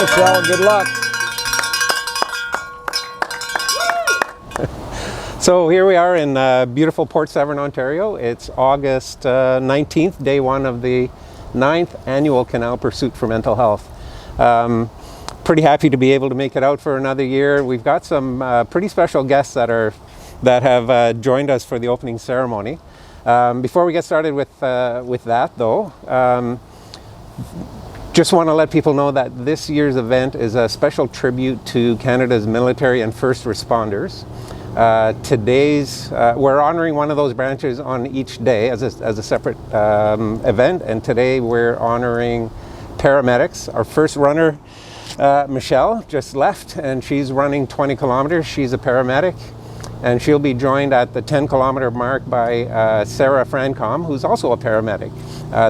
Michelle. Good luck. So here we are in beautiful Port Severn, Ontario. It's August 19th, day one of the 9th annual Canal Pursuit for Mental Health. Pretty happy to be able to make it out for another year. We've got some pretty special guests that have joined us for the opening ceremony. Before we get started with that though, just want to let people know that this year's event is a special tribute to Canada's military and first responders. We're honoring one of those branches on each day as a separate event, and today we're honoring paramedics. Our first runner, Michelle, just left, and she's running 20 kilometers. She's a paramedic, and she'll be joined at the 10-kilometer mark by Sarah Francom, who's also a paramedic.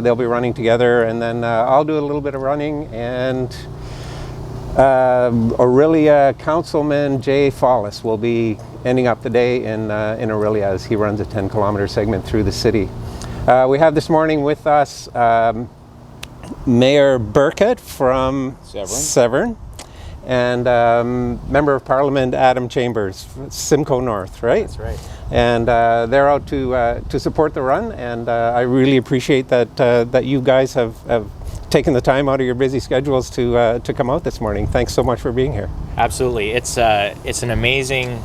They'll be running together, and then I'll do a little bit of running, and Aurelia Councilman Jay Follis will be ending up the day in Aurelia as he runs a 10-kilometer segment through the city. We have this morning with us Mayor Burkett from Severn, and Member of Parliament Adam Chambers, Simcoe North, right? That's right. And they're out to support the run, and I really appreciate that you guys have taken the time out of your busy schedules to come out this morning. Thanks so much for being here. Absolutely. It's an amazing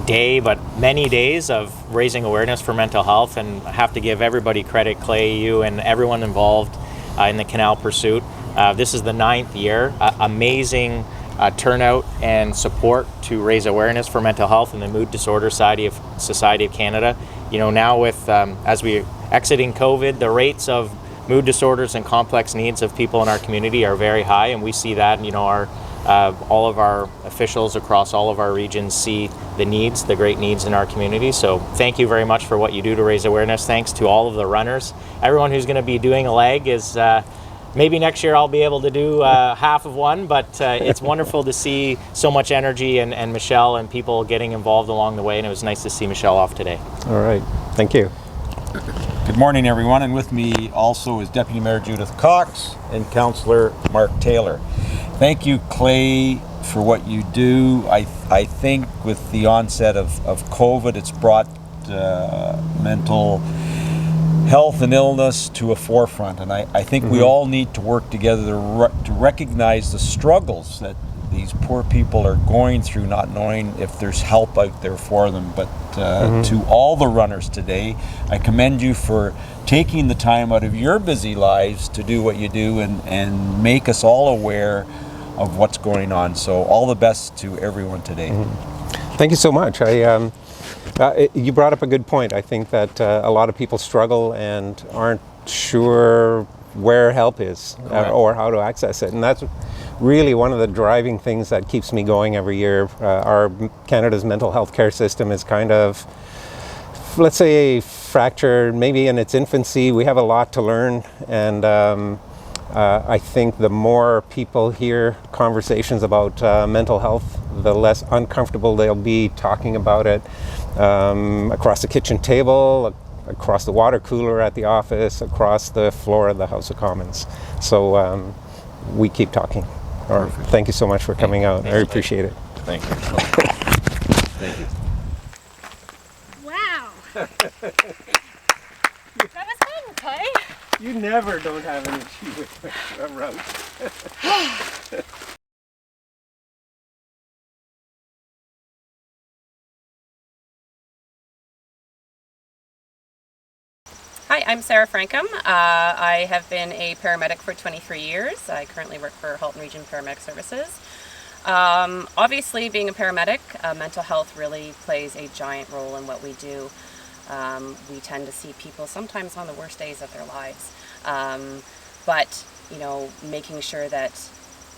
day, but many days of raising awareness for mental health, and I have to give everybody credit, Clay, you, and everyone involved in the Canal Pursuit. This is the 9th year. Amazing turnout and support to raise awareness for mental health in the Mood Disorder Society of Canada. You know, now with as we're exiting COVID, the rates of mood disorders and complex needs of people in our community are very high, and we see that. You know, all of our officials across all of our regions see the great needs in our community. So thank you very much for what you do to raise awareness. Thanks to all of the runners. Everyone who's going to be doing a leg is maybe next year I'll be able to do half of one, but it's wonderful to see so much energy and Michelle and people getting involved along the way, and it was nice to see Michelle off today. All right, thank you. Good morning, everyone, and with me also is Deputy Mayor Judith Cox and Councillor Mark Taylor. Thank you, Clay, for what you do. I think with the onset of COVID, it's brought mental health and illness to a forefront, and I think we all need to work together to recognize the struggles that these poor people are going through, not knowing if there's help out there for them. But to all the runners today, I commend you for taking the time out of your busy lives to do what you do and make us all aware of what's going on. So all the best to everyone today. Thank you so much. You brought up a good point. I think that a lot of people struggle and aren't sure where help is or how to access it, and that's really one of the driving things that keeps me going every year. Our Canada's mental health care system is kind of, let's say, fractured, maybe in its infancy. We have a lot to learn, and I think the more people hear conversations about mental health, the less uncomfortable they'll be talking about it across the kitchen table, across the water cooler at the office, across the floor of the House of Commons. So we keep talking. Thank you so much for coming out. I appreciate it. Thank you. Thank you. Wow. That was fun, Clay. You never don't have an issue with a route. Hi, I'm Sarah Francom. I have been a paramedic for 23 years. I currently work for Halton Region Paramedic Services. Obviously, being a paramedic, mental health really plays a giant role in what we do. We tend to see people sometimes on the worst days of their lives. But, you know, making sure that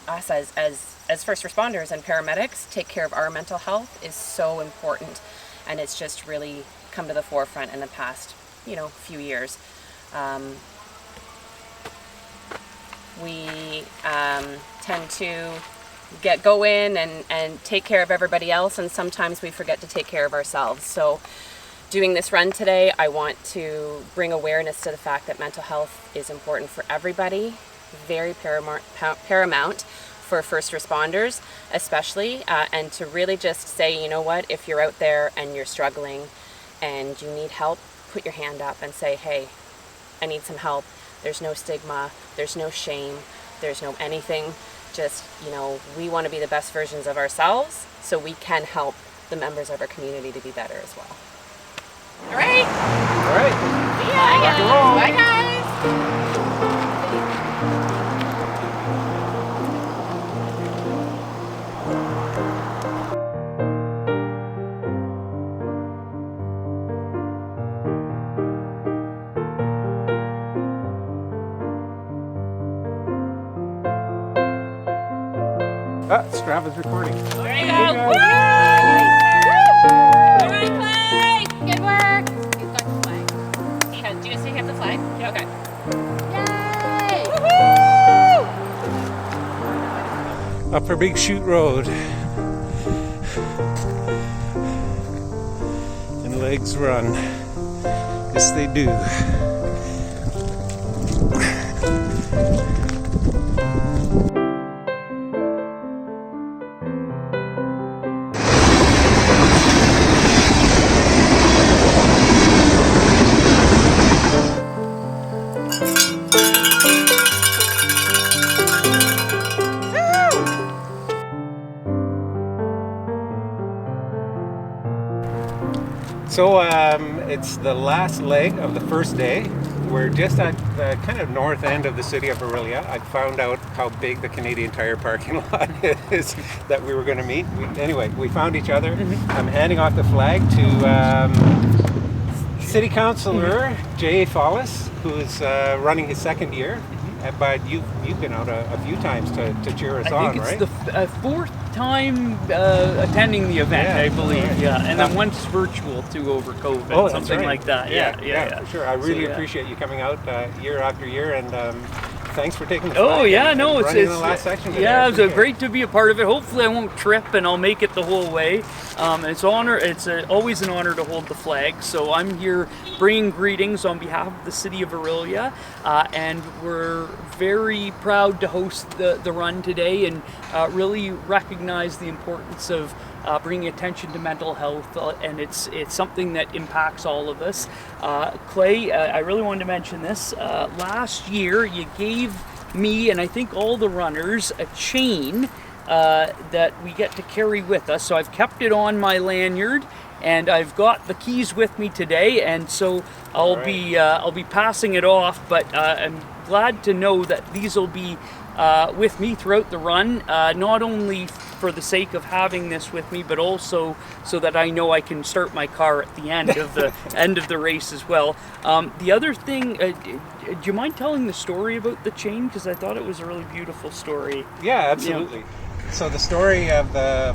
us as first responders and paramedics take care of our mental health is so important. And it's just really come to the forefront in the past few years. We tend to go in and take care of everybody else, and sometimes we forget to take care of ourselves. So doing this run today, I want to bring awareness to the fact that mental health is important for everybody, very paramount for first responders especially, and to really just say, you know what, if you're out there and you're struggling and you need help, put your hand up and say, hey, I need some help. There's no stigma, there's no shame, there's no anything. Just, you know, we want to be the best versions of ourselves so we can help the members of our community to be better as well. All right. All right. See ya. Rock and roll. Bye, guys. Strava's recording. There you go. Woo! All right, Clay. Good work. He's got the flag. Do you see him the flag? Yeah. Okay. Yay! Woohoo! Upper Big Chute Road. And legs run. Yes, they do. So it's the last leg of the first day. We're just at the kind of north end of the city of Orillia. I found out how big the Canadian Tire parking lot is that we were going to meet. Anyway, we found each other. I'm handing off the flag to City Councillor Jay Follis, who's running his second year. But you've been out a few times to cheer us on, right? I think it's the fourth time attending the event, Yeah, I believe. right. Yeah, and then once virtual too over COVID, Oh, that's something right. like that. Yeah. For sure. I really So, appreciate you coming out year after year, and thanks for taking the Oh flag yeah, and no, running it's the last section today. yeah, I it's appreciate it. great to be a part of it. Hopefully, I won't trip and I'll make it the whole way. It's always an honor to hold the flag. So I'm here bringing greetings on behalf of the city of Orillia, and we're very proud to host the run today and really recognize the importance of bringing attention to mental health, and it's something that impacts all of us. Clay, I really wanted to mention this. Last year, you gave me and I think all the runners a chain that we get to carry with us. So I've kept it on my lanyard, and I've got the keys with me today, and so I'll be passing it off. But I'm glad to know that these will be with me throughout the run, not only for the sake of having this with me, but also so that I know I can start my car at the end of the end of the race as well. The other thing, do you mind telling the story about the chain? Because I thought it was a really beautiful story. Yeah, absolutely. So the story of the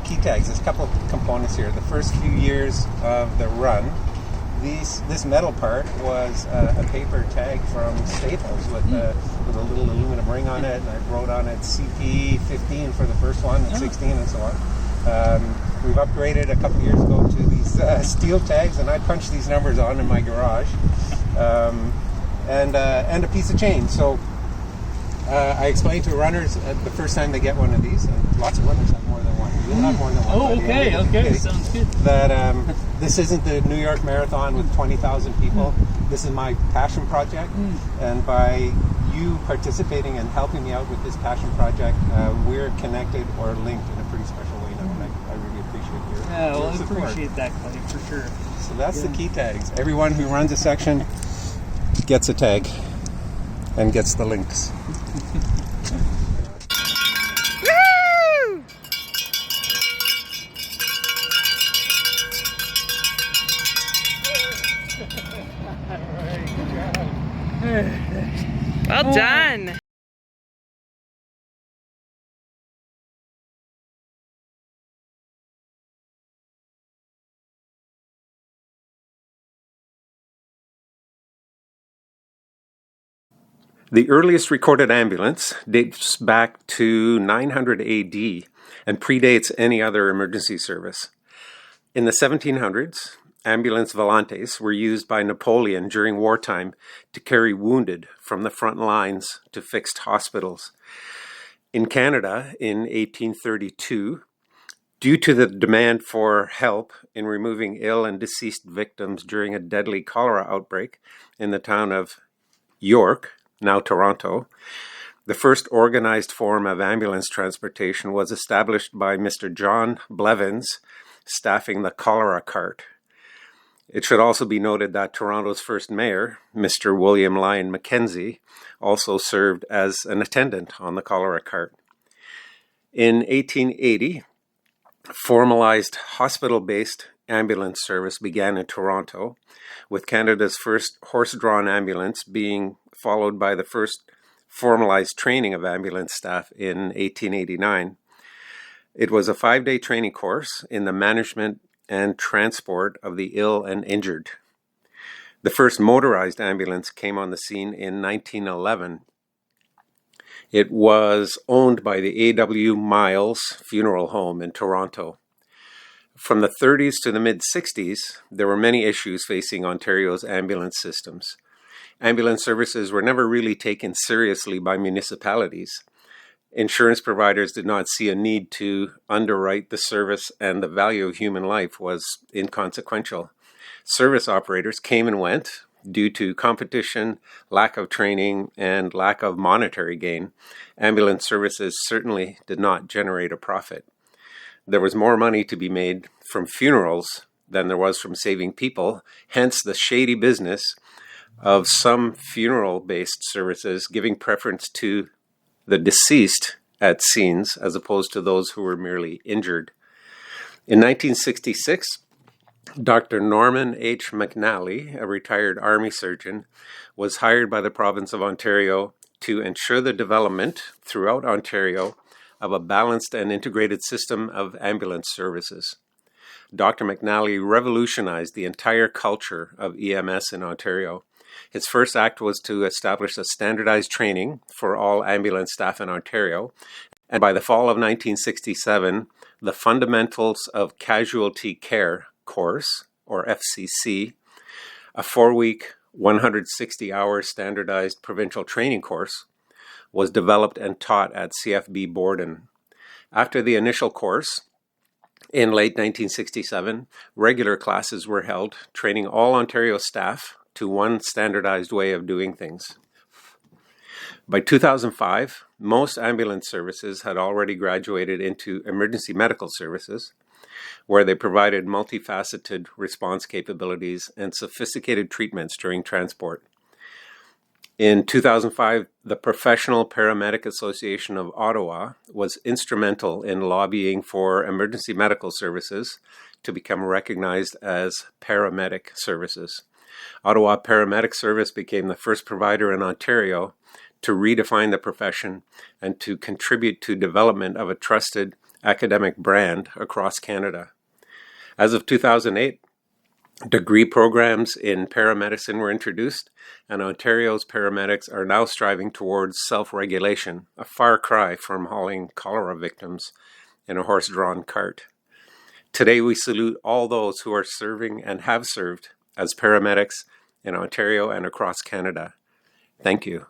key tags, there's a couple of components here. The first few years of the run, this metal part was a paper tag from Staples with a little aluminum ring on it, and I wrote on it CP 15 for the first one, and 16 and so on. We've upgraded a couple years ago to these steel tags, and I punched these numbers on in my garage, and a piece of chain. So I explained to runners the first time they get one of these, and lots of runners have more than one. You'll have more than one. Oh, okay, sounds good. That this isn't the New York Marathon with 20,000 people. This is my passion project, and by you participating and helping me out with this passion project, we're connected or linked in a pretty special way now, and I really appreciate your I support. appreciate that, Clay, for sure. So that's the key tags. Everyone who runs a section gets a tag and gets the links. Well done. The earliest recorded ambulance dates back to 900 AD and predates any other emergency service. In the 1700s, ambulance volantes were used by Napoleon during wartime to carry wounded from the front lines to fixed hospitals. In Canada in 1832, due to the demand for help in removing ill and deceased victims during a deadly cholera outbreak in the town of York, now Toronto, the first organized form of ambulance transportation was established by Mr. John Blevins, staffing the cholera cart. It should also be noted that Toronto's first mayor, Mr. William Lyon Mackenzie, also served as an attendant on the cholera cart. In 1880, formalized hospital-based ambulance service began in Toronto, with Canada's first horse-drawn ambulance being followed by the first formalized training of ambulance staff in 1889. It was a 5-day training course in the management and transport of the ill and injured. The first motorized ambulance came on the scene in 1911. It was owned by the A.W. Miles Funeral Home in Toronto. From the 30s to the mid-60s, there were many issues facing Ontario's ambulance systems. Ambulance services were never really taken seriously by municipalities. Insurance providers did not see a need to underwrite the service, and the value of human life was inconsequential. Service operators came and went due to competition, lack of training, and lack of monetary gain. Ambulance services certainly did not generate a profit. There was more money to be made from funerals than there was from saving people, hence the shady business of some funeral-based services giving preference to the deceased at scenes as opposed to those who were merely injured. In 1966, Dr. Norman H. McNally, a retired Army surgeon, was hired by the province of Ontario to ensure the development throughout Ontario of a balanced and integrated system of ambulance services. Dr. McNally revolutionized the entire culture of EMS in Ontario. His first act was to establish a standardized training for all ambulance staff in Ontario, and by the fall of 1967, the Fundamentals of Casualty Care course, or FCC, a 4-week, 160-hour standardized provincial training course, was developed and taught at CFB Borden. After the initial course, in late 1967, regular classes were held, training all Ontario staff to one standardized way of doing things. By 2005, most ambulance services had already graduated into emergency medical services, where they provided multifaceted response capabilities and sophisticated treatments during transport. In 2005, the Professional Paramedic Association of Ottawa was instrumental in lobbying for emergency medical services to become recognized as paramedic services. Ottawa Paramedic Service became the first provider in Ontario to redefine the profession and to contribute to development of a trusted academic brand across Canada. As of 2008, degree programs in paramedicine were introduced, and Ontario's paramedics are now striving towards self-regulation, a far cry from hauling cholera victims in a horse-drawn cart. Today, we salute all those who are serving and have served as paramedics in Ontario and across Canada. Thank you.